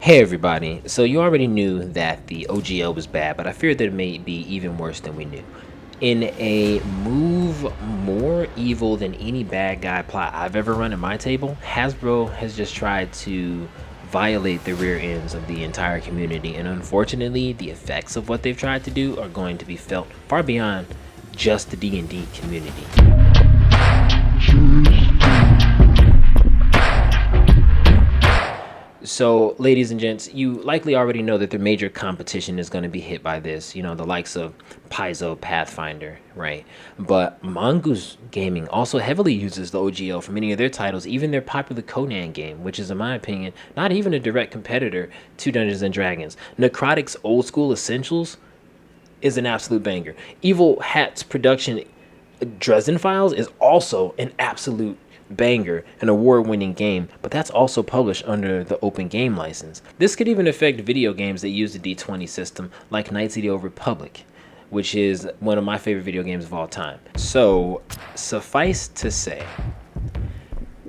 Hey everybody, so you already knew that the OGL was bad, but I feared that it may be even worse than we knew. In a move more evil than any bad guy plot I've ever run at my table, Hasbro has just tried to violate the rear ends of the entire community, and unfortunately the effects of what they've tried to do are going to be felt far beyond just the D&D community. So, ladies and gents, you likely already know that the major competition is going to be hit by this, the likes of Paizo, Pathfinder, right? But Mongoose Gaming also heavily uses the OGL for many of their titles, even their popular Conan game, which is, in my opinion, not even a direct competitor to Dungeons & Dragons. Necrotic's Old School Essentials is an absolute banger. Evil Hat's production Dresden Files is also an absolute banger, an award-winning game, but that's also published under the open game license. This could even affect video games that use the D20 system, like Knights of the Old Republic, which is one of my favorite video games of all time. So, suffice to say,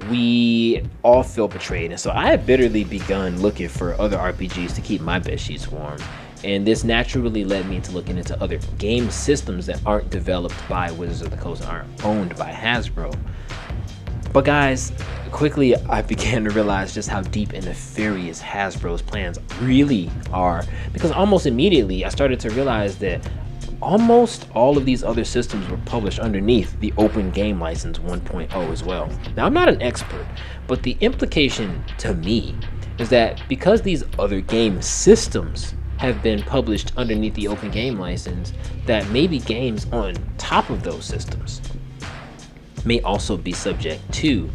we all feel betrayed, and so I have bitterly begun looking for other RPGs to keep my bed sheets warm. And this naturally led me into looking into other game systems that aren't developed by Wizards of the Coast and aren't owned by Hasbro. But guys, quickly I began to realize just how deep and nefarious Hasbro's plans really are, because almost immediately I started to realize that almost all of these other systems were published underneath the Open Game License 1.0 as well. Now, I'm not an expert, but the implication to me is that because these other game systems have been published underneath the Open Game License, that maybe games on top of those systems may also be subject to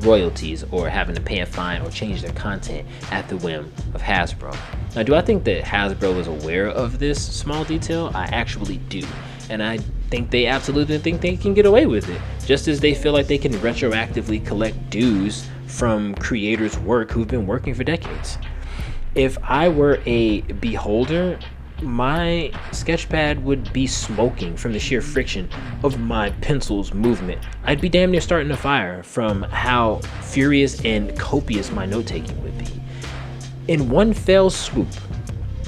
royalties or having to pay a fine or change their content at the whim of Hasbro. Now, do I think that Hasbro is aware of this small detail? I actually do. And I think they absolutely think they can get away with it, just as they feel like they can retroactively collect dues from creators' work who've been working for decades. If I were a beholder, my sketchpad would be smoking from the sheer friction of my pencil's movement. I'd be damn near starting a fire from how furious and copious my note-taking would be. In one fell swoop,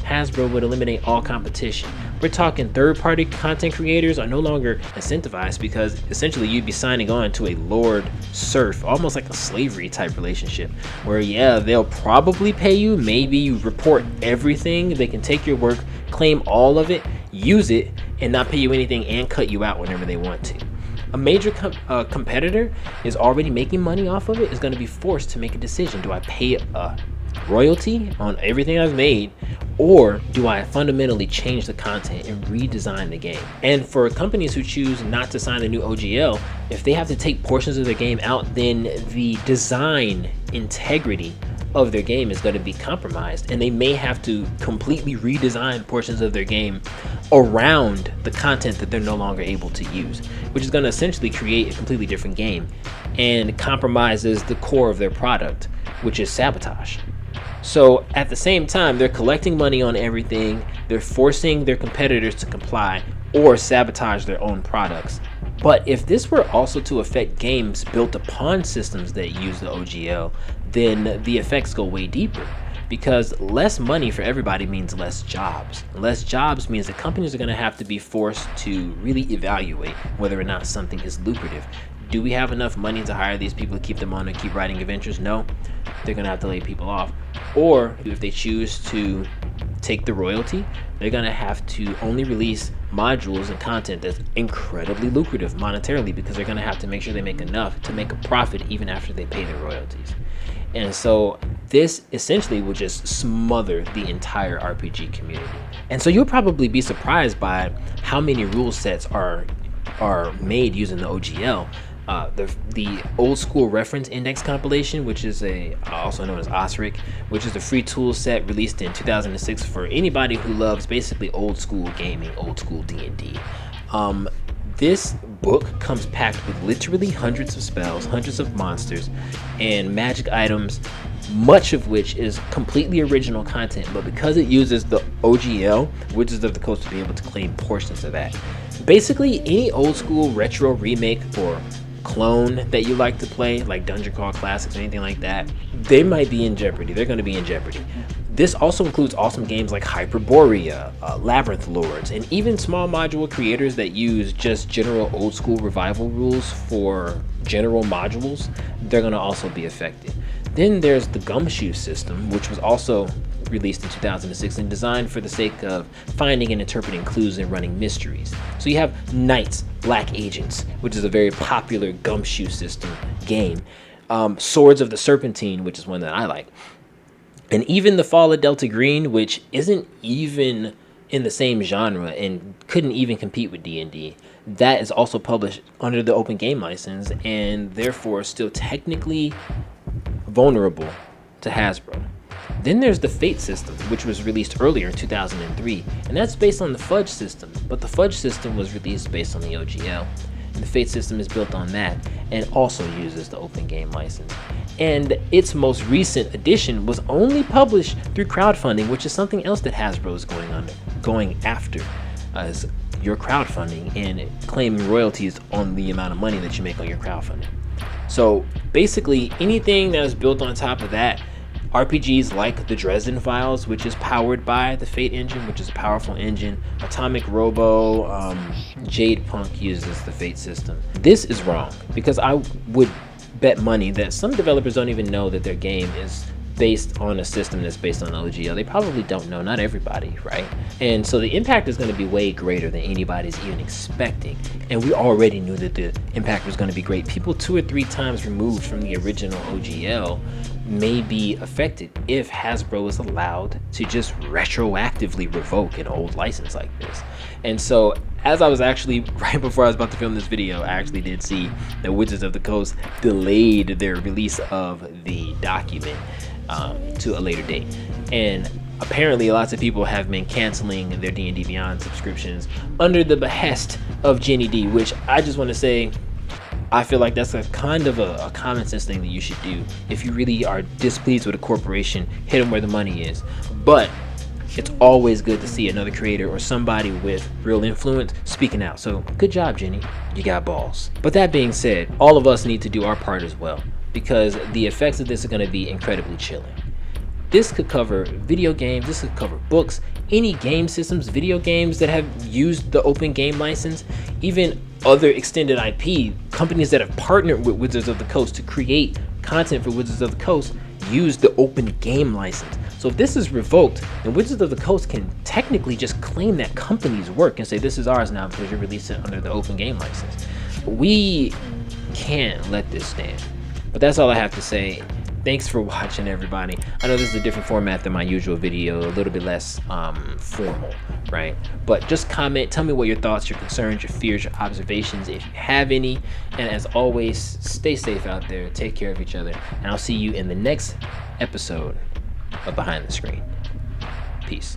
Hasbro would eliminate all competition. We're talking third-party content creators are no longer incentivized because essentially you'd be signing on to a lord-serf, almost like a slavery type relationship, where yeah, they'll probably pay you, maybe you report everything, they can take your work, claim all of it, use it, and not pay you anything and cut you out whenever they want to. A major competitor is already making money off of it, is going to be forced to make a decision. Do I pay a royalty on everything I've made, or do I fundamentally change the content and redesign the game? And for companies who choose not to sign a new OGL, if they have to take portions of their game out, then the design integrity of their game is going to be compromised, and they may have to completely redesign portions of their game around the content that they're no longer able to use, which is going to essentially create a completely different game and compromises the core of their product, which is sabotage. So at the same time, they're collecting money on everything, they're forcing their competitors to comply or sabotage their own products. But if this were also to affect games built upon systems that use the OGL, then the effects go way deeper, because less money for everybody means less jobs. Less jobs means that companies are going to have to be forced to really evaluate whether or not something is lucrative. Do we have enough money to hire these people to keep them on and keep writing adventures? No. They're going to have to lay people off. Or if they choose to take the royalty, they're going to have to only release modules and content that's incredibly lucrative monetarily, because they're going to have to make sure they make enough to make a profit even after they pay their royalties. And so this essentially will just smother the entire RPG community. And so you'll probably be surprised by how many rule sets are made using the OGL. The Old School Reference Index compilation, which is also known as OSRIC, which is a free tool set released in 2006 for anybody who loves basically old school gaming, old school D&D. This book comes packed with literally hundreds of spells, hundreds of monsters, and magic items, much of which is completely original content, but because it uses the OGL, Wizards of the Coast will be able to claim portions of that. Basically, any old school retro remake or clone that you like to play, like Dungeon Crawl Classics or anything like that, they might be in jeopardy. They're going to be in jeopardy. This also includes awesome games like Hyperborea, Labyrinth Lords, and even small module creators that use just general old school revival rules for general modules. They're going to also be affected. Then there's the Gumshoe System, which was also released in 2006 and designed for the sake of finding and interpreting clues and running mysteries. So you have Knights, Black Agents, which is a very popular Gumshoe System game. Swords of the Serpentine, which is one that I like. And even the Fall of Delta Green, which isn't even in the same genre and couldn't even compete with D&D, that is also published under the open game license and therefore still technically vulnerable to Hasbro. Then there's the Fate system, which was released earlier in 2003, and that's based on the Fudge system, but the Fudge system was released based on the OGL. And the Fate system is built on that and also uses the open game license. And its most recent edition was only published through crowdfunding, which is something else that Hasbro is going after as your crowdfunding and claiming royalties on the amount of money that you make on your crowdfunding. So basically anything that is built on top of that, RPGs like the Dresden Files, which is powered by the Fate engine, which is a powerful engine. Atomic Robo, Jade Punk uses the Fate system. This is wrong because I would bet money that some developers don't even know that their game is based on a system that's based on OGL. They probably don't know, not everybody, right? And so the impact is going to be way greater than anybody's even expecting. And we already knew that the impact was going to be great. People 2 or 3 times removed from the original OGL may be affected if Hasbro is allowed to just retroactively revoke an old license like this. And so as I was actually, right before I was about to film this video, I actually did see that Wizards of the Coast delayed their release of the document to a later date. And apparently lots of people have been canceling their D&D Beyond subscriptions under the behest of Jenny D, which I just want to say, I feel like that's a kind of a common sense thing that you should do. If you really are displeased with a corporation, hit them where the money is. But it's always good to see another creator or somebody with real influence speaking out. So good job, Jenny. You got balls. But that being said, all of us need to do our part as well, because the effects of this are going to be incredibly chilling. This could cover video games, this could cover books, any game systems, video games that have used the open game license, even other extended IP, companies that have partnered with Wizards of the Coast to create content for Wizards of the Coast use the open game license. So if this is revoked, then Wizards of the Coast can technically just claim that company's work and say this is ours now because you released it under the open game license. We can't let this stand. But that's all I have to say. Thanks for watching, everybody. I know this is a different format than my usual video, a little bit less formal, right? But just comment, tell me what your thoughts, your concerns, your fears, your observations, if you have any. And as always, stay safe out there, take care of each other, and I'll see you in the next episode of Behind the Screen. Peace.